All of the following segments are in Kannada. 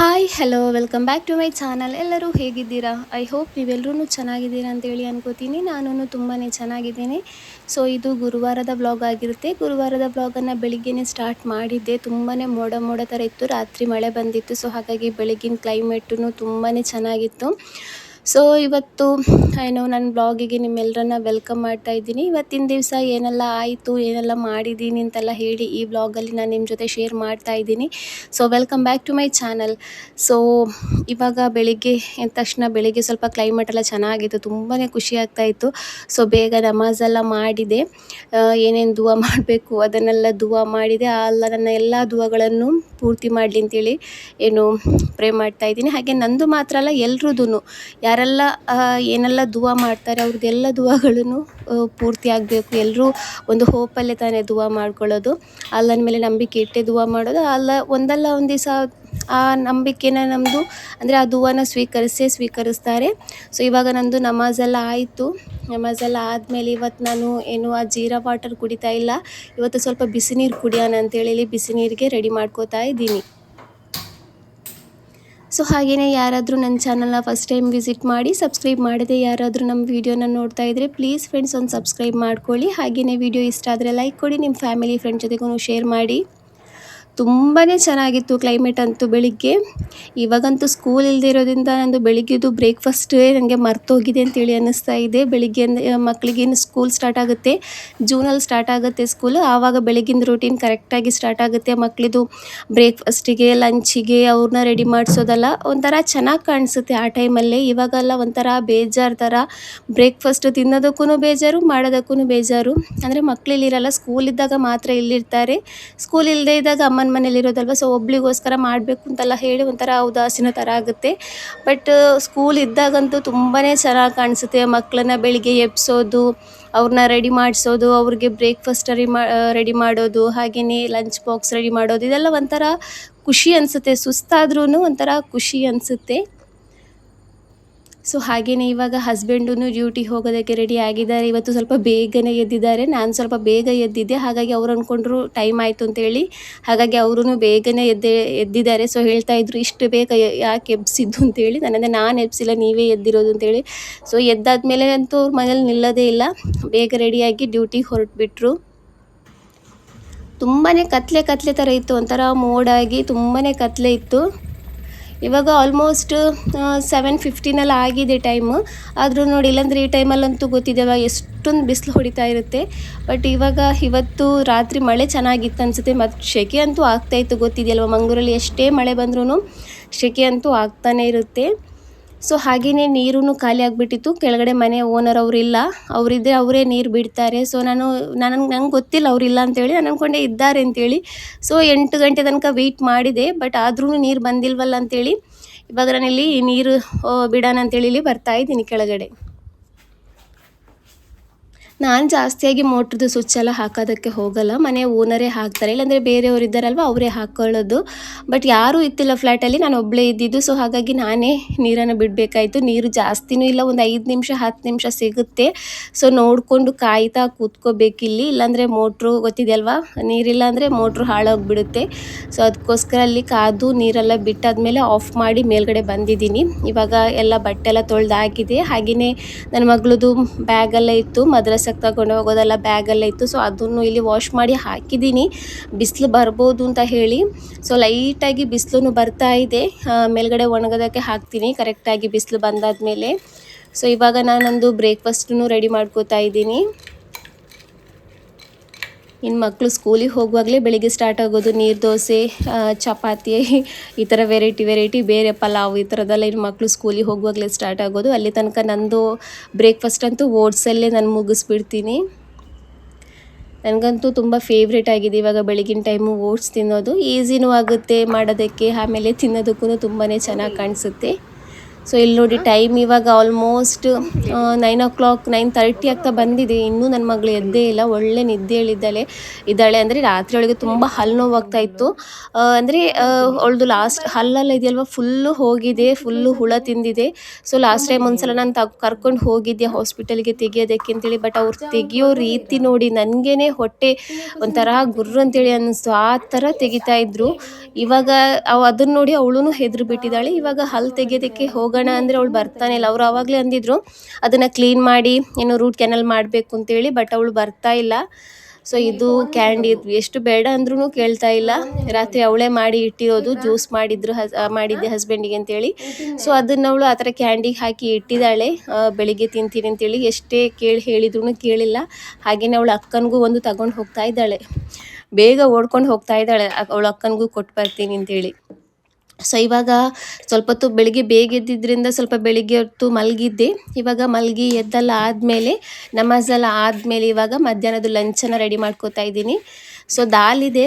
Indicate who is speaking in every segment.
Speaker 1: Hi hello welcome back to my channel. ಎಲ್ಲರೂ ಹೇಗಿದ್ದೀರಾ? ಐ ಹೋಪ್ ನೀವೆಲ್ಲರೂ ಚೆನ್ನಾಗಿದ್ದೀರಾ ಅಂತೇಳಿ ಅನ್ಕೋತೀನಿ. ನಾನು ತುಂಬಾ ಚೆನ್ನಾಗಿದ್ದೀನಿ. ಸೊ ಇದು ಗುರುವಾರದ ವ್ಲಾಗ್ ಆಗಿರುತ್ತೆ. ಗುರುವಾರದ ವ್ಲಾಗನ್ನು ಬೆಳಿಗ್ಗೆನೇ ಸ್ಟಾರ್ಟ್ ಮಾಡಿದ್ದೆ. ತುಂಬಾ ಮೋಡ ಮೋಡ ಥರ ಇತ್ತು, ರಾತ್ರಿ ಮಳೆ ಬಂದಿತ್ತು. ಸೊ ಹಾಗಾಗಿ ಬೆಳಗಿನ ಕ್ಲೈಮೇಟು ತುಂಬಾ ಚೆನ್ನಾಗಿತ್ತು. ಸೊ ಇವತ್ತು ನನ್ನ ಬ್ಲಾಗಿಗೆ ನಿಮ್ಮೆಲ್ಲರನ್ನ ವೆಲ್ಕಮ್ ಮಾಡ್ತಾ ಇದ್ದೀನಿ. ಇವತ್ತಿನ ದಿವಸ ಏನೆಲ್ಲ ಆಯಿತು, ಏನೆಲ್ಲ ಮಾಡಿದ್ದೀನಿ ಅಂತೆಲ್ಲ ಹೇಳಿ ಈ ಬ್ಲಾಗಲ್ಲಿ ನಾನು ನಿಮ್ಮ ಜೊತೆ ಶೇರ್ ಮಾಡ್ತಾ ಇದ್ದೀನಿ. So welcome back to my channel. So ಇವಾಗ ಬೆಳಿಗ್ಗೆ ಎದ್ದ ತಕ್ಷಣ ಬೆಳಿಗ್ಗೆ ಸ್ವಲ್ಪ ಕ್ಲೈಮೇಟ್ ಎಲ್ಲ ಚೆನ್ನಾಗಿತ್ತು, ತುಂಬಾ ಖುಷಿ ಆಗ್ತಾಯಿತ್ತು. ಸೊ ಬೇಗ ನಮಾಜೆಲ್ಲ ಮಾಡಿದೆ, ಏನೇನು ದುವಾ ಮಾಡಬೇಕು ಅದನ್ನೆಲ್ಲ ದುವಾ ಮಾಡಿದೆ. ನನ್ನ ಎಲ್ಲ ದುವಾಗಳನ್ನು ಪೂರ್ತಿ ಮಾಡಲಿ ಅಂತೇಳಿ ಪ್ರೇ ಮಾಡ್ತಾ ಇದ್ದೀನಿ. ಹಾಗೆ ನಂದು ಮಾತ್ರ ಅಲ್ಲ, ಎಲ್ರದ್ದು ಯಾರೆಲ್ಲ ಏನೆಲ್ಲ ದುವಾ ಮಾಡ್ತಾರೆ ಅವ್ರದ್ದೆಲ್ಲ ದುವಾಗಳನ್ನು ಪೂರ್ತಿ ಆಗಬೇಕು. ಎಲ್ಲರೂ ಒಂದು ಹೋಪಲ್ಲೇ ತಾನೇ ದುವಾ ಮಾಡ್ಕೊಳ್ಳೋದು. ಅಲ್ಲನ ಮೇಲೆ ನಂಬಿಕೆ ಇಟ್ಟೆ ದುವಾ ಮಾಡೋದು. ಒಂದಲ್ಲ ಒಂದು ದಿವಸ ಆ ನಂಬಿಕೆನ ನಮ್ಮದು ಅಂದರೆ ಆ ದುವಾನ ಸ್ವೀಕರಿಸ್ತಾರೆ. ಸೊ ಇವಾಗ ನಂದು ನಮಾಜೆಲ್ಲ ಆಯಿತು. ನಮಾಜೆಲ್ಲ ಆದಮೇಲೆ ಇವತ್ತು ನಾನು ಆ ಜೀರಾ ವಾಟರ್ ಕುಡಿತಾ ಇಲ್ಲ. ಇವತ್ತು ಸ್ವಲ್ಪ ಬಿಸಿ ನೀರು ಕುಡಿಯೋಣ ಅಂತೇಳಿ ಬಿಸಿ ನೀರಿಗೆ ರೆಡಿ ಮಾಡ್ಕೋತಾ ಇದ್ದೀನಿ. ಸೊ ಹಾಗೆಯೇ ಯಾರಾದರೂ ನನ್ನ ಚಾನಲ್ನ ಫಸ್ಟ್ ಟೈಮ್ ವಿಸಿಟ್ ಮಾಡಿ ಸಬ್ಸ್ಕ್ರೈಬ್ ಮಾಡದೆ ಯಾರಾದರೂ ನಮ್ಮ ವೀಡಿಯೋನ ನೋಡ್ತಾ ಇದ್ದರೆ ಪ್ಲೀಸ್ ಫ್ರೆಂಡ್ಸ್ ಒಂದು ಸಬ್ಸ್ಕ್ರೈಬ್ ಮಾಡ್ಕೊಳ್ಳಿ. ಹಾಗೆಯೇ ವಿಡಿಯೋ ಇಷ್ಟ ಆದರೆ ಲೈಕ್ ಕೊಡಿ, ನಿಮ್ಮ ಫ್ಯಾಮಿಲಿ ಫ್ರೆಂಡ್ ಜೊತೆಗೂ ಶೇರ್ ಮಾಡಿ. ತುಂಬಾ ಚೆನ್ನಾಗಿತ್ತು ಕ್ಲೈಮೇಟ್ ಅಂತೂ ಬೆಳಿಗ್ಗೆ. ಇವಾಗಂತೂ ಸ್ಕೂಲ್ ಇಲ್ಲದೆ ಇರೋದ್ರಿಂದ ನಂದು ಬೆಳಿಗ್ಗೆದು ಬ್ರೇಕ್ಫಾಸ್ಟೇ ನನಗೆ ಮರ್ತೋಗಿದೆ ಅಂತೇಳಿ ಅನ್ನಿಸ್ತಾ ಇದೆ. ಬೆಳಿಗ್ಗೆ ಮಕ್ಕಳಿಗೇನು ಸ್ಕೂಲ್ ಸ್ಟಾರ್ಟ್ ಆಗುತ್ತೆ, ಜೂನಲ್ಲಿ ಸ್ಟಾರ್ಟ್ ಆಗುತ್ತೆ ಸ್ಕೂಲು. ಆವಾಗ ಬೆಳಗ್ಗಿನ ರೂಟೀನ್ ಕರೆಕ್ಟಾಗಿ ಸ್ಟಾರ್ಟ್ ಆಗುತ್ತೆ. ಮಕ್ಕಳಿದು ಬ್ರೇಕ್ಫಾಸ್ಟಿಗೆ ಲಂಚಿಗೆ ಅವ್ರನ್ನ ರೆಡಿ ಮಾಡಿಸೋದಲ್ಲ ಒಂಥರ ಚೆನ್ನಾಗಿ ಕಾಣಿಸುತ್ತೆ ಆ ಟೈಮಲ್ಲಿ. ಇವಾಗೆಲ್ಲ ಒಂಥರ ಬೇಜಾರು ಥರ, ಬ್ರೇಕ್ಫಾಸ್ಟ್ ತಿನ್ನೋದಕ್ಕೂ ಬೇಜಾರು, ಮಾಡೋದಕ್ಕೂ ಬೇಜಾರು. ಅಂದರೆ ಮಕ್ಕಳಿಲ್ಲಿರಲ್ಲ, ಸ್ಕೂಲ್ ಇದ್ದಾಗ ಮಾತ್ರ ಇಲ್ಲಿರ್ತಾರೆ. ಸ್ಕೂಲ್ ಇಲ್ಲದೆ ಇದ್ದಾಗ ಅಮ್ಮನ ಮನೇಲಿರೋದಲ್ವ, ಸೊ ಒಬ್ಳಿಗೋಸ್ಕರ ಮಾಡಬೇಕು ಅಂತೆಲ್ಲ ಹೇಳಿ ಒಂಥರ ಉದಾಸೀನ ಥರ ಆಗುತ್ತೆ. ಬಟ್ ಸ್ಕೂಲ್ ಇದ್ದಾಗಂತೂ ತುಂಬಾ ಚೆನ್ನಾಗಿ ಕಾಣಿಸುತ್ತೆ. ಮಕ್ಕಳನ್ನ ಬೆಳಿಗ್ಗೆ ಎಬ್ಸೋದು, ಅವ್ರನ್ನ ರೆಡಿ ಮಾಡಿಸೋದು, ಅವ್ರಿಗೆ ಬ್ರೇಕ್ಫಾಸ್ಟ್ ರೆಡಿ ಮಾಡೋದು, ಹಾಗೆಯೇ ಲಂಚ್ ಬಾಕ್ಸ್ ರೆಡಿ ಮಾಡೋದು, ಇದೆಲ್ಲ ಒಂಥರ ಖುಷಿ ಅನಿಸುತ್ತೆ. ಸುಸ್ತಾದ್ರೂ ಒಂಥರ ಖುಷಿ ಅನಿಸುತ್ತೆ. ಸೊ ಹಾಗೆಯೇ ಇವಾಗ ಹಸ್ಬೆಂಡೂ ಡ್ಯೂಟಿಗೆ ಹೋಗೋದಕ್ಕೆ ರೆಡಿ ಆಗಿದ್ದಾರೆ. ಇವತ್ತು ಸ್ವಲ್ಪ ಬೇಗನೆ ಎದ್ದಿದ್ದಾರೆ, ನಾನು ಸ್ವಲ್ಪ ಬೇಗ ಎದ್ದಿದ್ದೆ. ಹಾಗಾಗಿ ಅವ್ರು ಅಂದ್ಕೊಂಡ್ರು ಟೈಮ್ ಆಯಿತು ಅಂತೇಳಿ, ಹಾಗಾಗಿ ಅವರೂ ಬೇಗನೆ ಎದ್ದಿದ್ದಾರೆ. ಸೊ ಹೇಳ್ತಾಯಿದ್ರು ಇಷ್ಟು ಬೇಗ ಯಾಕೆ ಎಬ್ಸಿದ್ದು ಅಂತೇಳಿ. ನಾನು ಎಬ್ಸಿಲ್ಲ, ನೀವೇ ಎದ್ದಿರೋದು ಅಂತೇಳಿ. ಸೊ ಎದ್ದಾದ್ಮೇಲೆ ಅಂತೂ ಅವ್ರ ಮನೇಲಿ ನಿಲ್ಲೋದೇ ಇಲ್ಲ, ಬೇಗ ರೆಡಿಯಾಗಿ ಡ್ಯೂಟಿಗೆ ಹೊರಟುಬಿಟ್ರು. ತುಂಬಾ ಕತ್ಲೆ ಥರ ಇತ್ತು, ಒಂಥರ ಮೋಡಾಗಿ ತುಂಬಾ ಕತ್ಲೆ ಇತ್ತು. ಇವಾಗ ಆಲ್ಮೋಸ್ಟ್ 7:15 ಆಗಿದೆ ಟೈಮು. ಆದರೂ ನೋಡಿ, ಇಲ್ಲಾಂದರೆ ಈ ಟೈಮಲ್ಲಂತೂ ಗೊತ್ತಿದ್ದೇವ ಎಷ್ಟೊಂದು ಬಿಸಿಲು ಹೊಡಿತಾ ಇರುತ್ತೆ. ಬಟ್ ಇವತ್ತು ರಾತ್ರಿ ಮಳೆ ಚೆನ್ನಾಗಿತ್ತು ಅನಿಸುತ್ತೆ. ಮತ್ತು ಸೆಕೆ ಅಂತೂ ಆಗ್ತಾಯಿತ್ತು, ಗೊತ್ತಿದೆಯಲ್ವ ಮಂಗಳೂರಲ್ಲಿ ಎಷ್ಟೇ ಮಳೆ ಬಂದ್ರೂ ಸೆಕೆ ಅಂತೂ ಆಗ್ತಾನೇ ಇರುತ್ತೆ. ಸೊ ಹಾಗೆಯೇ ನೀರೂ ಖಾಲಿ ಆಗಿಬಿಟ್ಟಿತ್ತು. ಕೆಳಗಡೆ ಮನೆ ಓನರ್ ಅವರಿಲ್ಲ, ಅವರಿದ್ದರೆ ಅವರೇ ನೀರು ಬಿಡ್ತಾರೆ. ಸೊ ನಂಗೆ ಗೊತ್ತಿಲ್ಲ ಅವರಿಲ್ಲ ಅಂತೇಳಿ, ನಾನು ಅಂದ್ಕೊಂಡೆ ಇದ್ದಾರೆ ಅಂತೇಳಿ. ಸೊ 8 ಗಂಟೆ ತನಕ ವೆಯ್ಟ್ ಮಾಡಿದೆ, ಬಟ್ ಆದ್ರೂ ನೀರು ಬಂದಿಲ್ವಲ್ಲ ಅಂತೇಳಿ ಇವಾಗ ನಾನಿಲ್ಲಿ ನೀರು ಬಿಡೋಣ ಅಂತೇಳಿ ಇಲ್ಲಿ ಬರ್ತಾಯಿದ್ದೀನಿ ಕೆಳಗಡೆ. ನಾನು ಜಾಸ್ತಿಯಾಗಿ ಮೋಟ್ರದ್ದು ಸ್ವಿಚ್ಚೆಲ್ಲ ಹಾಕೋದಕ್ಕೆ ಹೋಗಲ್ಲ, ಮನೆ ಓನರೇ ಹಾಕ್ತಾರೆ. ಇಲ್ಲಾಂದರೆ ಬೇರೆಯವರು ಇದ್ದಾರಲ್ವ ಅವರೇ ಹಾಕ್ಕೊಳ್ಳೋದು. ಬಟ್ ಯಾರೂ ಇತ್ತಿಲ್ಲ ಫ್ಲ್ಯಾಟಲ್ಲಿ, ನಾನು ಒಬ್ಬಳೇ ಇದ್ದಿದ್ದು. ಸೊ ಹಾಗಾಗಿ ನಾನೇ ನೀರನ್ನು ಬಿಡಬೇಕಾಯಿತು. ನೀರು ಜಾಸ್ತಿನೂ ಇಲ್ಲ, ಒಂದು 5 ನಿಮಿಷ 10 ನಿಮಿಷ ಸಿಗುತ್ತೆ. ಸೊ ನೋಡಿಕೊಂಡು ಕಾಯ್ತಾ ಕೂತ್ಕೋಬೇಕಿಲ್ಲಿ, ಇಲ್ಲಾಂದರೆ ಮೋಟ್ರು ಗೊತ್ತಿದೆಯಲ್ವ, ನೀರಿಲ್ಲ ಅಂದರೆ ಮೋಟ್ರು ಹಾಳಾಗಿಬಿಡುತ್ತೆ. ಸೊ ಅದಕ್ಕೋಸ್ಕರ ಅಲ್ಲಿ ಕಾದು ನೀರೆಲ್ಲ ಬಿಟ್ಟಾದಮೇಲೆ ಆಫ್ ಮಾಡಿ ಮೇಲ್ಗಡೆ ಬಂದಿದ್ದೀನಿ. ಇವಾಗ ಎಲ್ಲ ಬಟ್ಟೆ ಎಲ್ಲ ತೊಳೆದು ಹಾಕಿದೆ. ಹಾಗೆಯೇ ನನ್ನ ಮಗಳದು ಬ್ಯಾಗೆಲ್ಲ ಇತ್ತು, ಮದ್ರಸಕ್ಕೆ ತಗೊಂಡು ಹೋಗೋದೆಲ್ಲ ಬ್ಯಾಗೆಲ್ಲ ಇತ್ತು. ಸೊ ಅದನ್ನು ಇಲ್ಲಿ ವಾಶ್ ಮಾಡಿ ಹಾಕಿದ್ದೀನಿ, ಬಿಸಿಲು ಬರ್ಬೋದು ಅಂತ ಹೇಳಿ. ಸೊ ಲೈಟಾಗಿ ಬಿಸಿಲು ಬರ್ತಾ ಇದೆ, ಮೇಲ್ಗಡೆ ಒಣಗೋದಕ್ಕೆ ಹಾಕ್ತೀನಿ ಕರೆಕ್ಟಾಗಿ ಬಿಸಿಲು ಬಂದಾದಮೇಲೆ. ಸೊ ಇವಾಗ ನಾನೊಂದು ಬ್ರೇಕ್ಫಾಸ್ಟನ್ನು ರೆಡಿ ಮಾಡ್ಕೋತಾ ಇದ್ದೀನಿ. ಇನ್ನು ಮಕ್ಕಳು ಸ್ಕೂಲಿಗೆ ಹೋಗುವಾಗಲೇ ಬೆಳಿಗ್ಗೆ ಸ್ಟಾರ್ಟ್ ಆಗೋದು ನೀರು ದೋಸೆ, ಚಪಾತಿ, ಈ ಥರ ವೆರೈಟಿ ಬೇರೆ ಪಲಾವ್, ಈ ಥರದ್ದೆಲ್ಲ ಇನ್ನು ಮಕ್ಕಳು ಸ್ಕೂಲಿಗೆ ಹೋಗುವಾಗಲೇ ಸ್ಟಾರ್ಟ್ ಆಗೋದು. ಅಲ್ಲಿ ತನಕ ನಂದು ಬ್ರೇಕ್ಫಾಸ್ಟ್ ಅಂತೂ ಓಟ್ಸಲ್ಲೇ ನಾನು ಮುಗಿಸ್ಬಿಡ್ತೀನಿ. ನನಗಂತೂ ತುಂಬ ಫೇವ್ರೇಟ್ ಆಗಿದೆ ಇವಾಗ ಬೆಳಗಿನ ಟೈಮು ಓಟ್ಸ್ ತಿನ್ನೋದು. ಈಸಿನೂ ಆಗುತ್ತೆ ಮಾಡೋದಕ್ಕೆ, ಆಮೇಲೆ ತಿನ್ನೋದಕ್ಕೂ ತುಂಬಾ ಚೆನ್ನಾಗಿ ಕಾಣಿಸುತ್ತೆ. ಸೊ ಇಲ್ಲಿ ನೋಡಿ ಟೈಮ್ ಇವಾಗ ಆಲ್ಮೋಸ್ಟ್ 9 o'clock 9:30 ಆಗ್ತಾ ಬಂದಿದೆ. ಇನ್ನೂ ನನ್ನ ಮಗಳು ಎದ್ದೇ ಇಲ್ಲ, ಒಳ್ಳೆ ನಿದ್ದೆ ಇದ್ದಾಳೆ. ಅಂದರೆ ರಾತ್ರಿ ಒಳಗೆ ತುಂಬ ಹಲ್ಲು ನೋವಾಗ್ತಾ ಇತ್ತು. ಅಂದರೆ ಅವಳದು ಲಾಸ್ಟ್ ಹಲ್ಲೆಲ್ಲ ಇದೆಯಲ್ವ ಫುಲ್ಲು ಹೋಗಿದೆ, ಫುಲ್ಲು ಹುಳ ತಿಂದಿದೆ. ಸೊ ಲಾಸ್ಟ್ ಟೈಮ್ ಒಂದ್ಸಲ ನಾನು ಕರ್ಕೊಂಡು ಹೋಗಿದ್ದೆ ಹಾಸ್ಪಿಟಲ್ಗೆ ತೆಗಿಯೋದಕ್ಕೆ ಅಂತೇಳಿ. ಬಟ್ ಅವ್ರು ತೆಗಿಯೋ ರೀತಿ ನೋಡಿ ನನಗೇನೆ ಹೊಟ್ಟೆ ಒಂಥರ ಗುರ್ರ ಅಂತೇಳಿ ಅನ್ನಿಸ್ತು. ಆ ಥರ ತೆಗಿತಾ ಇದ್ರು. ಇವಾಗ ಅದನ್ನ ನೋಡಿ ಅವಳು ಹೆದ್ರು ಬಿಟ್ಟಿದ್ದಾಳೆ. ಇವಾಗ ಹಲ್ಲು ತೆಗಿಯೋದಕ್ಕೆ ಹೋಗೋಣ ಅಂದರೆ ಅವಳು ಬರ್ತಾನೆ ಇಲ್ಲ. ಅವ್ರು ಆವಾಗಲೇ ಅಂದಿದ್ರು ಅದನ್ನು ಕ್ಲೀನ್ ಮಾಡಿ ಏನು ರೂಟ್ ಕೆನಲ್ ಮಾಡಬೇಕು ಅಂತೇಳಿ. ಬಟ್ ಅವಳು ಬರ್ತಾ ಇಲ್ಲ. ಸೊ ಇದು ಕ್ಯಾಂಡಿ ಎಷ್ಟು ಬೇಡ ಅಂದ್ರೂ ಕೇಳ್ತಾ ಇಲ್ಲ. ರಾತ್ರಿ ಅವಳೇ ಮಾಡಿ ಇಟ್ಟಿರೋದು, ಜ್ಯೂಸ್ ಮಾಡಿದ್ದೆ ಹಸ್ಬೆಂಡಿಗೆ ಅಂತೇಳಿ. ಸೊ ಅದನ್ನು ಅವಳು ಆ ಥರ ಕ್ಯಾಂಡಿಗೆ ಹಾಕಿ ಇಟ್ಟಿದ್ದಾಳೆ, ಬೆಳಿಗ್ಗೆ ತಿಂತೀನಿ ಅಂತೇಳಿ. ಎಷ್ಟೇ ಹೇಳಿದ್ರು ಕೇಳಿಲ್ಲ. ಹಾಗೆಯೇ ಅವಳು ಅಕ್ಕನಿಗೂ ಒಂದು ತಗೊಂಡು ಹೋಗ್ತಾ ಇದ್ದಾಳೆ, ಬೇಗ ಓಡ್ಕೊಂಡು ಹೋಗ್ತಾ ಇದ್ದಾಳೆ ಅವಳು ಅಕ್ಕನಿಗೂ ಕೊಟ್ಟು ಬರ್ತೀನಿ ಅಂತೇಳಿ. ಸೊ ಇವಾಗ ಸ್ವಲ್ಪ ಹೊತ್ತು ಬೆಳಿಗ್ಗೆ ಬೇಗ ಎದ್ದಿದ್ದರಿಂದ ಸ್ವಲ್ಪ ಬೆಳಿಗ್ಗೆ ಹೊತ್ತು ಮಲಗಿದ್ದೆ. ಇವಾಗ ಮಲಗಿ ಎದ್ದೆಲ್ಲ ಆದಮೇಲೆ ನಮಾಜೆಲ್ಲ ಆದಮೇಲೆ ಇವಾಗ ಮಧ್ಯಾಹ್ನದ ಲಂಚನ್ನು ರೆಡಿ ಮಾಡ್ಕೋತಾ ಇದ್ದೀನಿ. ಸೊ ದಾಲ್ ಇದೆ,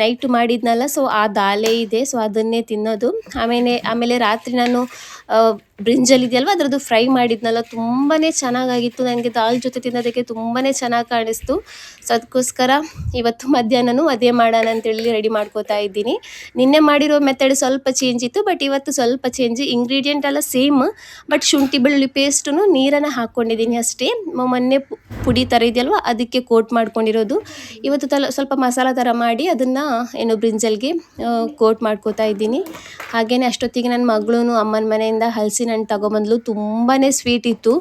Speaker 1: ನೈಟು ಮಾಡಿದ್ನಲ್ಲ, ಸೊ ಆ ದಾಲೇ ಇದೆ. ಸೊ ಅದನ್ನೇ ತಿನ್ನೋದು. ಆಮೇಲೆ ರಾತ್ರಿ ನಾನು ಬ್ರಿಂಜಲ್ ಇದೆಯಲ್ವ ಅದರದ್ದು ಫ್ರೈ ಮಾಡಿದ್ನಲ್ಲ, ತುಂಬಾ ಚೆನ್ನಾಗಾಗಿತ್ತು. ನನಗೆ ದಾಲ್ ಜೊತೆ ತಿನ್ನೋದಕ್ಕೆ ತುಂಬಾ ಚೆನ್ನಾಗಿ ಕಾಣಿಸ್ತು. ಸೊ ಅದಕ್ಕೋಸ್ಕರ ಇವತ್ತು ಮಧ್ಯಾಹ್ನನೂ ಅದೇ ಮಾಡೋಣ ಅಂತೇಳಿ ರೆಡಿ ಮಾಡ್ಕೋತಾ ಇದ್ದೀನಿ. ನಿನ್ನೆ ಮಾಡಿರೋ ಮೆಥಡ್ ಸ್ವಲ್ಪ ಚೇಂಜ್ ಇತ್ತು, ಬಟ್ ಇವತ್ತು ಸ್ವಲ್ಪ ಚೇಂಜ್. ಇಂಗ್ರೀಡಿಯೆಂಟ್ ಎಲ್ಲ ಸೇಮ್, ಬಟ್ ಶುಂಠಿ ಬೆಳ್ಳುಳ್ಳಿ ಪೇಸ್ಟನ್ನು ನೀರನ್ನು ಹಾಕ್ಕೊಂಡಿದ್ದೀನಿ ಅಷ್ಟೇ. ಮೊನ್ನೆ ಪುಡಿ ಥರ ಇದೆಯಲ್ವ ಅದಕ್ಕೆ ಕೋಟ್ ಮಾಡ್ಕೊಂಡಿರೋದು. ಇವತ್ತು ಸ್ವಲ್ಪ ಮಸಾಲ ಥರ ಮಾಡಿ ಅದನ್ನು ಏನು ಬ್ರಿಂಜಲ್ಗೆ ಕೋಟ್ ಮಾಡ್ಕೋತಾ ಇದ್ದೀನಿ. ಹಾಗೆಯೇ ಅಷ್ಟೊತ್ತಿಗೆ ನನ್ನ ಮಗಳೂ ಅಮ್ಮನ ಮನೆಯಿಂದ ಹಲಸಿನ ಹಣ್ಣು ತಗೊಬಂದ್ಲು. ತುಂಬಾ ಸ್ವೀಟ್ ಇತ್ತು.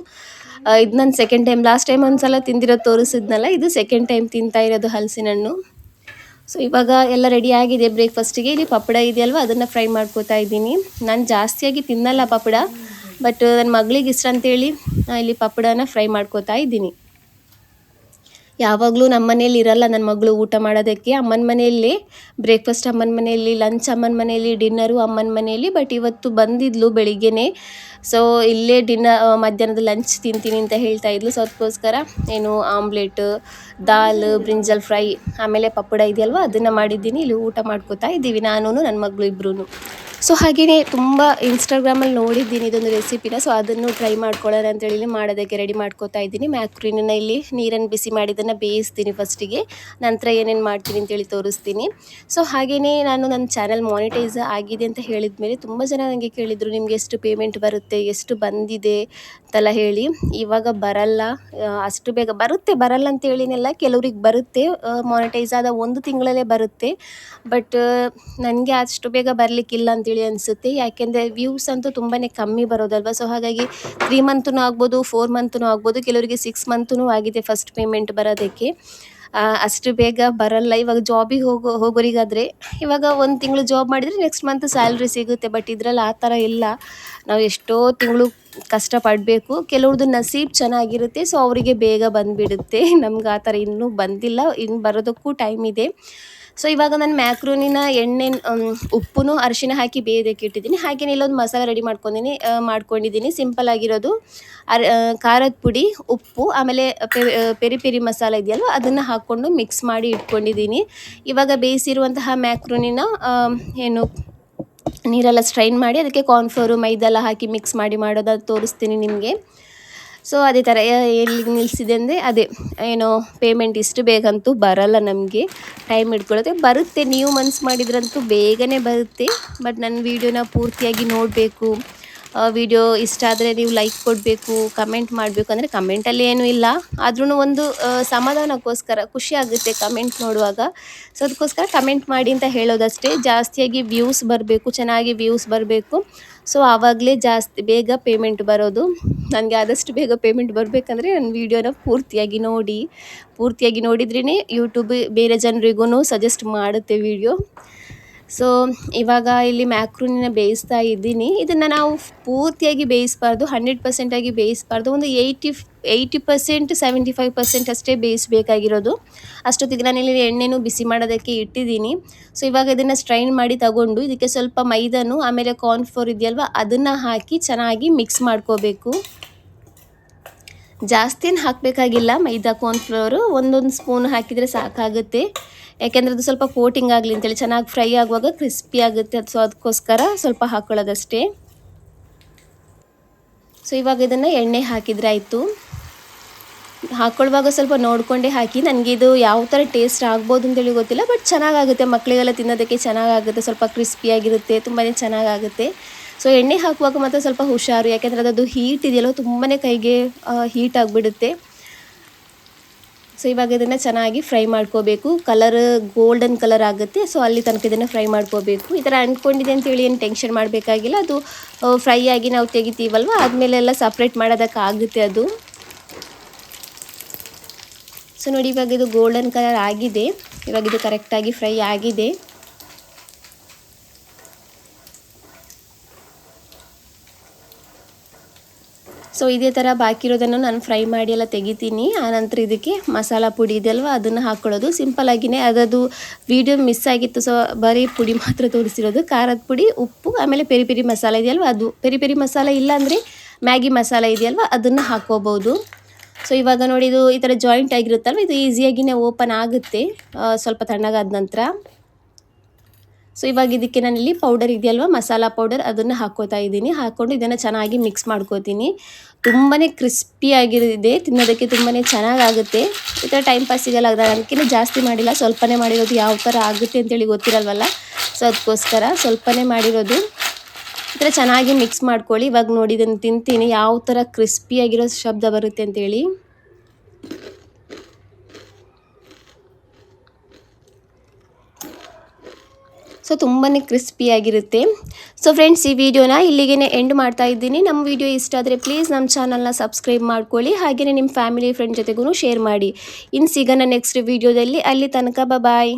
Speaker 1: ಇದು ನಾನು ಸೆಕೆಂಡ್ ಟೈಮ್, ಲಾಸ್ಟ್ ಟೈಮ್ ಒಂದ್ಸಲ ತಿಂದಿರೋದು ತೋರಿಸಿದ್ನಲ್ಲ, ಇದು ಸೆಕೆಂಡ್ ಟೈಮ್ ತಿಂತಾ ಇರೋದು ಹಲಸಿನ ಹಣ್ಣು. ಸೊ ಇವಾಗ ಎಲ್ಲ ರೆಡಿ ಆಗಿದೆ ಬ್ರೇಕ್ಫಾಸ್ಟಿಗೆ. ಇಲ್ಲಿ ಪಪ್ಪಡ ಇದೆಯಲ್ವ ಅದನ್ನು ಫ್ರೈ ಮಾಡ್ಕೋತಾ ಇದ್ದೀನಿ. ನಾನು ಜಾಸ್ತಿಯಾಗಿ ತಿನ್ನಲ್ಲ ಪಪ್ಪಡ, ಬಟ್ ನನ್ನ ಮಗಳಿಗೆ ಇಷ್ಟ ಅಂತೇಳಿ ಇಲ್ಲಿ ಪಪ್ಪಡನ ಫ್ರೈ ಮಾಡ್ಕೋತಾ ಇದ್ದೀನಿ. ಯಾವಾಗಲೂ ನಮ್ಮ ಮನೇಲಿ ಇರಲ್ಲ ನನ್ನ ಮಗಳು ಊಟ ಮಾಡೋದಕ್ಕೆ. ಅಮ್ಮನ ಮನೆಯಲ್ಲಿ ಬ್ರೇಕ್ಫಾಸ್ಟ್ ಅಮ್ಮನ ಮನೆಯಲ್ಲಿ, ಲಂಚ್ ಅಮ್ಮನ ಮನೆಯಲ್ಲಿ, ಡಿನ್ನರು ಅಮ್ಮನ ಮನೆಯಲ್ಲಿ. ಬಟ್ ಇವತ್ತು ಬಂದಿದ್ಲು ಬೆಳಿಗ್ಗೆನೇ. ಸೊ ಇಲ್ಲೇ ಮಧ್ಯಾಹ್ನದ ಲಂಚ್ ತಿಂತೀನಿ ಅಂತ ಹೇಳ್ತಾ ಇದ್ಲು. ಸೊ ಅದಕ್ಕೋಸ್ಕರ ಏನು ಆಮ್ಲೆಟ್, ದಾಲ್, ಬ್ರಿಂಜಲ್ ಫ್ರೈ, ಆಮೇಲೆ ಪಪ್ಪಡ ಇದೆಯಲ್ವ ಅದನ್ನು ಮಾಡಿದ್ದೀನಿ. ಇಲ್ಲಿ ಊಟ ಮಾಡ್ಕೋತಾ ಇದ್ದೀವಿ ನಾನು ನನ್ನ ಮಗಳು ಇಬ್ಬರೂ. ಸೊ ಹಾಗೆಯೇ ತುಂಬ ಇನ್ಸ್ಟಾಗ್ರಾಮಲ್ಲಿ ನೋಡಿದ್ದೀನಿ ಇದೊಂದು ರೆಸಿಪಿನ. ಸೊ ಅದನ್ನು ಟ್ರೈ ಮಾಡ್ಕೊಳ್ಳೋಣ ಅಂತೇಳಿ ಮಾಡೋದಕ್ಕೆ ರೆಡಿ ಮಾಡ್ಕೋತಾ ಇದ್ದೀನಿ. ಮ್ಯಾಕ್ರೋನಿನ ಇಲ್ಲಿ ನೀರನ್ನು ಬಿಸಿ ಮಾಡಿದ್ದನ್ನು ಬೇಯಿಸ್ತೀನಿ ಫಸ್ಟಿಗೆ, ನಂತರ ಏನೇನು ಮಾಡ್ತೀನಿ ಅಂತೇಳಿ ತೋರಿಸ್ತೀನಿ. ಸೊ ಹಾಗೆಯೇ ನಾನು ನನ್ನ ಚಾನಲ್ ಮಾನಿಟೈಸ್ ಆಗಿದೆ ಅಂತ ಹೇಳಿದ ಮೇಲೆ ತುಂಬ ಜನ ನನಗೆ ಕೇಳಿದರು ನಿಮಗೆ ಎಷ್ಟು ಪೇಮೆಂಟ್ ಬರುತ್ತೆ, ಎಷ್ಟು ಬಂದಿದೆ ಅಂತೆಲ್ಲ ಹೇಳಿ. ಇವಾಗ ಬರಲ್ಲ, ಅಷ್ಟು ಬೇಗ ಬರಲ್ಲ ಅಂತೇಳಿನೆಲ್ಲ, ಕೆಲವ್ರಿಗೆ ಬರುತ್ತೆ, ಮಾನಿಟೈಸ್ ಆದ 1 ತಿಂಗಳಲ್ಲೇ ಬರುತ್ತೆ. ಬಟ್ ನನಗೆ ಅಷ್ಟು ಬೇಗ ಬರಲಿಕ್ಕಿಲ್ಲ ಅಂತೇಳಿ ಅನಿಸುತ್ತೆ. ಯಾಕೆಂದರೆ ವ್ಯೂಸ್ ಅಂತೂ ತುಂಬಾ ಕಮ್ಮಿ ಬರೋದಲ್ವ. ಸೊ ಹಾಗಾಗಿ 3 ಮಂತೂ ಆಗ್ಬೋದು, 4 ಮಂತೂ ಆಗ್ಬೋದು, ಕೆಲವರಿಗೆ 6 ಮಂತೂ ಆಗಿದೆ ಫಸ್ಟ್ ಪೇಮೆಂಟ್ ಬರೋದಕ್ಕೆ. ಅಷ್ಟು ಬೇಗ ಬರಲ್ಲ. ಇವಾಗ ಜಾಬಿಗೆ ಹೋಗೋರಿಗಾದರೆ ಇವಾಗ 1 ತಿಂಗಳು ಜಾಬ್ ಮಾಡಿದರೆ ನೆಕ್ಸ್ಟ್ ಮಂತ್ ಸ್ಯಾಲ್ರಿ ಸಿಗುತ್ತೆ. ಬಟ್ ಇದರಲ್ಲಿ ಆ ಥರ ಇಲ್ಲ. ನಾವು ಎಷ್ಟೋ ತಿಂಗಳು ಕಷ್ಟಪಡಬೇಕು. ಕೆಲವ್ರದ್ದು ನಸೀಬ್ ಚೆನ್ನಾಗಿರುತ್ತೆ, ಸೊ ಅವರಿಗೆ ಬೇಗ ಬಂದುಬಿಡುತ್ತೆ. ನಮ್ಗೆ ಆ ಥರ ಇನ್ನೂ ಬಂದಿಲ್ಲ, ಇನ್ನು ಬರೋದಕ್ಕೂ ಟೈಮ್ ಇದೆ. ಸೊ ಇವಾಗ ನಾನು ಮ್ಯಾಕ್ರೋನಿನ ಉಪ್ಪು ಅರಿಶಿನ ಹಾಕಿ ಬೇಯೋದಕ್ಕೆ ಇಟ್ಟಿದ್ದೀನಿ. ಹಾಗೆಯೇ ಇಲ್ಲೊಂದು ಮಸಾಲ ರೆಡಿ ಮಾಡ್ಕೊಂಡಿದ್ದೀನಿ. ಸಿಂಪಲ್ ಆಗಿರೋದು ಖಾರದ ಪುಡಿ, ಉಪ್ಪು, ಆಮೇಲೆ ಪೆರಿ ಮಸಾಲ ಇದೆಯಲ್ವ ಅದನ್ನು ಹಾಕ್ಕೊಂಡು ಮಿಕ್ಸ್ ಮಾಡಿ ಇಟ್ಕೊಂಡಿದ್ದೀನಿ. ಇವಾಗ ಬೇಯಿಸಿರುವಂತಹ ಮ್ಯಾಕ್ರೋನಿನ ಏನು ನೀರೆಲ್ಲ ಸ್ಟ್ರೈನ್ ಮಾಡಿ ಅದಕ್ಕೆ ಕಾರ್ನ್ಫ್ಲೋರು, ಮೈದೆಲ್ಲ ಹಾಕಿ ಮಿಕ್ಸ್ ಮಾಡಿ ಮಾಡೋದು ತೋರಿಸ್ತೀನಿ ನಿಮಗೆ. ಸೊ ಅದೇ ಥರ ಎಲ್ಲಿಗೆ ನಿಲ್ಲಿಸಿದೆ ಅಂದರೆ ಅದೇ ಏನೋ ಪೇಮೆಂಟ್ ಇಷ್ಟು ಬೇಗಂತೂ ಬರಲ್ಲ, ನಮಗೆ ಟೈಮ್ ಹಿಡ್ಕೊಳ್ಳುತ್ತೆ. ಬರುತ್ತೆ, ನೀವು ಮನ್ಸು ಮಾಡಿದ್ರಂತೂ ಬೇಗನೆ ಬರುತ್ತೆ. ಬಟ್ ನನ್ನ ವೀಡಿಯೋನ ಪೂರ್ತಿಯಾಗಿ ನೋಡಬೇಕು. ವಿಡಿಯೋ ಇಷ್ಟ ಆದರೆ ನೀವು ಲೈಕ್ ಕೊಡಬೇಕು, ಕಮೆಂಟ್ ಮಾಡಬೇಕು. ಅಂದರೆ ಕಮೆಂಟಲ್ಲಿ ಏನೂ ಇಲ್ಲ, ಆದ್ರೂ ಒಂದು ಸಮಾಧಾನಕ್ಕೋಸ್ಕರ ಖುಷಿ ಆಗುತ್ತೆ ಕಮೆಂಟ್ ನೋಡುವಾಗ. ಸೊ ಅದಕ್ಕೋಸ್ಕರ ಕಮೆಂಟ್ ಮಾಡಿ ಅಂತ ಹೇಳೋದಷ್ಟೇ. ಜಾಸ್ತಿಯಾಗಿ ವ್ಯೂಸ್ ಬರಬೇಕು, ಚೆನ್ನಾಗಿ ವ್ಯೂಸ್ ಬರಬೇಕು. ಸೊ ಆವಾಗಲೇ ಬೇಗ ಪೇಮೆಂಟ್ ಬರೋದು. ನನಗೆ ಆದಷ್ಟು ಬೇಗ ಪೇಮೆಂಟ್ ಬರಬೇಕಂದ್ರೆ ನನ್ನ ವೀಡಿಯೋನ ಪೂರ್ತಿಯಾಗಿ ನೋಡಿದ್ರೇ ಯೂಟ್ಯೂಬ್ ಬೇರೆ ಜನರಿಗೂ ಸಜೆಸ್ಟ್ ಮಾಡುತ್ತೆ ವೀಡಿಯೋ. ಸೊ ಇವಾಗ ಇಲ್ಲಿ ಮ್ಯಾಕ್ರೋನಿನ ಬೇಯಿಸ್ತಾ ಇದ್ದೀನಿ. ಇದನ್ನು ನಾವು ಪೂರ್ತಿಯಾಗಿ ಬೇಯಿಸಬಾರ್ದು, 100% ಆಗಿ ಬೇಯಿಸಬಾರ್ದು. ಒಂದು 80% 75% ಅಷ್ಟೇ ಬೇಯಿಸಬೇಕಾಗಿರೋದು. ಅಷ್ಟೊತ್ತಿಗೆ ನಾನಿಲ್ಲಿ ಎಣ್ಣೆನೂ ಬಿಸಿ ಮಾಡೋದಕ್ಕೆ ಇಟ್ಟಿದ್ದೀನಿ. ಸೊ ಇವಾಗ ಇದನ್ನು ಸ್ಟ್ರೈನ್ ಮಾಡಿ ತಗೊಂಡು ಇದಕ್ಕೆ ಸ್ವಲ್ಪ ಮೈದಾನು ಆಮೇಲೆ ಕಾರ್ನ್ಫ್ಲೋರ್ ಇದೆಯಲ್ವ ಅದನ್ನು ಹಾಕಿ ಚೆನ್ನಾಗಿ ಮಿಕ್ಸ್ ಮಾಡ್ಕೋಬೇಕು. ಜಾಸ್ತಿ ಏನು ಹಾಕಬೇಕಾಗಿಲ್ಲ, ಮೈದಾ ಕಾರ್ನ್ಫ್ಲೋರು 1 ಸ್ಪೂನ್ ಹಾಕಿದರೆ ಸಾಕಾಗುತ್ತೆ. ಯಾಕೆಂದರೆ ಅದು ಸ್ವಲ್ಪ ಕೋಟಿಂಗ್ ಆಗಲಿ ಅಂತೇಳಿ, ಚೆನ್ನಾಗಿ ಫ್ರೈ ಆಗುವಾಗ ಕ್ರಿಸ್ಪಿ ಆಗುತ್ತೆ. ಸೊ ಅದಕ್ಕೋಸ್ಕರ ಸ್ವಲ್ಪ ಹಾಕ್ಕೊಳ್ಳೋದಷ್ಟೇ. ಸೊ ಇವಾಗ ಇದನ್ನು ಎಣ್ಣೆ ಹಾಕಿದ್ರೆ ಆಯಿತು. ಹಾಕ್ಕೊಳ್ಳುವಾಗ ಸ್ವಲ್ಪ ನೋಡಿಕೊಂಡೇ ಹಾಕಿ. ನನಗೆ ಇದು ಯಾವ ಥರ ಟೇಸ್ಟ್ ಆಗ್ಬೋದು ಅಂತೇಳಿ ಗೊತ್ತಿಲ್ಲ, ಬಟ್ ಚೆನ್ನಾಗಾಗುತ್ತೆ, ಮಕ್ಕಳಿಗೆಲ್ಲ ತಿನ್ನೋದಕ್ಕೆ ಚೆನ್ನಾಗಾಗುತ್ತೆ, ಸ್ವಲ್ಪ ಕ್ರಿಸ್ಪಿಯಾಗಿರುತ್ತೆ, ತುಂಬಾ ಚೆನ್ನಾಗಾಗುತ್ತೆ. ಸೊ ಎಣ್ಣೆ ಹಾಕುವಾಗ ಮಾತ್ರ ಸ್ವಲ್ಪ ಹುಷಾರು, ಯಾಕೆಂದರೆ ಅದರದ್ದು ಹೀಟ್ ಇದೆಯಲ್ಲ ತುಂಬಾ ಕೈಗೆ ಹೀಟ್ ಆಗಿಬಿಡುತ್ತೆ. ಸೊ ಇವಾಗ ಇದನ್ನು ಚೆನ್ನಾಗಿ ಫ್ರೈ ಮಾಡ್ಕೋಬೇಕು, ಕಲರ್ ಗೋಲ್ಡನ್ ಕಲರ್ ಆಗುತ್ತೆ. ಸೊ ಅಲ್ಲಿ ತನಕ ಇದನ್ನು ಫ್ರೈ ಮಾಡ್ಕೋಬೇಕು. ಈ ಥರ ಅಂಟ್ಕೊಂಡಿದೆ ಅಂತೇಳಿ ಏನು ಟೆನ್ಷನ್ ಮಾಡಬೇಕಾಗಿಲ್ಲ, ಅದು ಫ್ರೈ ಆಗಿ ನಾವು ತೆಗಿತೀವಲ್ವ ಆದಮೇಲೆಲ್ಲ ಸಪ್ರೇಟ್ ಮಾಡೋದಕ್ಕಾಗುತ್ತೆ ಅದು. ಸೊ ನೋಡಿ ಇವಾಗ ಇದು ಗೋಲ್ಡನ್ ಕಲರ್ ಆಗಿದೆ, ಇವಾಗ ಇದು ಕರೆಕ್ಟಾಗಿ ಫ್ರೈ ಆಗಿದೆ. ಸೊ ಇದೇ ಥರ ಬಾಕಿ ಇರೋದನ್ನು ನಾನು ಫ್ರೈ ಮಾಡಿ ಎಲ್ಲ ತೆಗಿತೀನಿ. ಆನಂತರ ಇದಕ್ಕೆ ಮಸಾಲ ಪುಡಿ ಇದೆಯಲ್ವ ಅದನ್ನು ಹಾಕ್ಕೊಳ್ಳೋದು. ಸಿಂಪಲ್ಲಾಗಿಯೇ ಅದದು ವಿಡಿಯೋ ಮಿಸ್ ಆಗಿತ್ತು, ಸೊ ಬರೀ ಪುಡಿ ಮಾತ್ರ ತೋರಿಸಿರೋದು. ಖಾರದ ಪುಡಿ, ಉಪ್ಪು, ಆಮೇಲೆ ಪೆರಿ ಪೆರಿ ಮಸಾಲ ಇದೆಯಲ್ವ ಅದು. ಪೆರಿ ಪೆರಿ ಮಸಾಲ ಇಲ್ಲಾಂದರೆ ಮ್ಯಾಗಿ ಮಸಾಲ ಇದೆಯಲ್ವ ಅದನ್ನು ಹಾಕ್ಕೋಬೋದು. ಸೊ ಇವಾಗ ನೋಡಿ ಇದು ಈ ಥರ ಜಾಯಿಂಟ್ ಆಗಿರುತ್ತಲ್ವ, ಇದು ಈಸಿಯಾಗಿಯೇ ಓಪನ್ ಆಗುತ್ತೆ ಸ್ವಲ್ಪ ತಣ್ಣಗಾದ ನಂತರ. ಸೊ ಇವಾಗ ಇದಕ್ಕೆ ನಾನಿಲ್ಲಿ ಪೌಡರ್ ಇದೆಯಲ್ವ ಮಸಾಲ ಪೌಡರ್ ಅದನ್ನು ಹಾಕ್ಕೋತಾ ಇದ್ದೀನಿ. ಹಾಕ್ಕೊಂಡು ಇದನ್ನು ಚೆನ್ನಾಗಿ ಮಿಕ್ಸ್ ಮಾಡ್ಕೋತೀನಿ. ತುಂಬಾ ಕ್ರಿಸ್ಪಿಯಾಗಿದೆ, ತಿನ್ನೋದಕ್ಕೆ ತುಂಬಾ ಚೆನ್ನಾಗಾಗುತ್ತೆ. ಈ ಥರ ಟೈಮ್ ಪಾಸ್ ಸಿಗಲ್ಲ, ಅದಕ್ಕಿಂತ ಜಾಸ್ತಿ ಮಾಡಿಲ್ಲ, ಸ್ವಲ್ಪನೇ ಮಾಡಿರೋದು. ಯಾವ ಥರ ಆಗುತ್ತೆ ಅಂತೇಳಿ ಗೊತ್ತಿರಲ್ವಲ್ಲ, ಸೊ ಅದಕ್ಕೋಸ್ಕರ ಸ್ವಲ್ಪನೇ ಮಾಡಿರೋದು. ಈ ಥರ ಚೆನ್ನಾಗಿ ಮಿಕ್ಸ್ ಮಾಡ್ಕೊಳ್ಳಿ. ಇವಾಗ ನೋಡಿ ಇದನ್ನು ತಿಂತೀನಿ ಯಾವ ಥರ ಕ್ರಿಸ್ಪಿಯಾಗಿರೋ ಶಬ್ದ ಬರುತ್ತೆ ಅಂತೇಳಿ. ಸೊ ತುಂಬಾ ಕ್ರಿಸ್ಪಿಯಾಗಿರುತ್ತೆ. ಸೊ ಫ್ರೆಂಡ್ಸ್ ಈ ವಿಡಿಯೋನ ಇಲ್ಲಿಗೆ ಎಂಡ್ ಮಾಡ್ತಾ ಇದ್ದೀನಿ. ನಮ್ಮ ವಿಡಿಯೋ ಇಷ್ಟ ಆದರೆ ಪ್ಲೀಸ್ ನಮ್ಮ ಚಾನಲ್ನ ಸಬ್ಸ್ಕ್ರೈಬ್ ಮಾಡ್ಕೊಳ್ಳಿ, ಹಾಗೆಯೇ ನಿಮ್ಮ ಫ್ಯಾಮಿಲಿ ಫ್ರೆಂಡ್ ಜೊತೆಗೂ ಶೇರ್ ಮಾಡಿ. ಇನ್ನು ಸಿಗೋಣ ನೆಕ್ಸ್ಟ್ ವಿಡಿಯೋದಲ್ಲಿ. ಅಲ್ಲಿ ತನಕ ಬಾಯ್.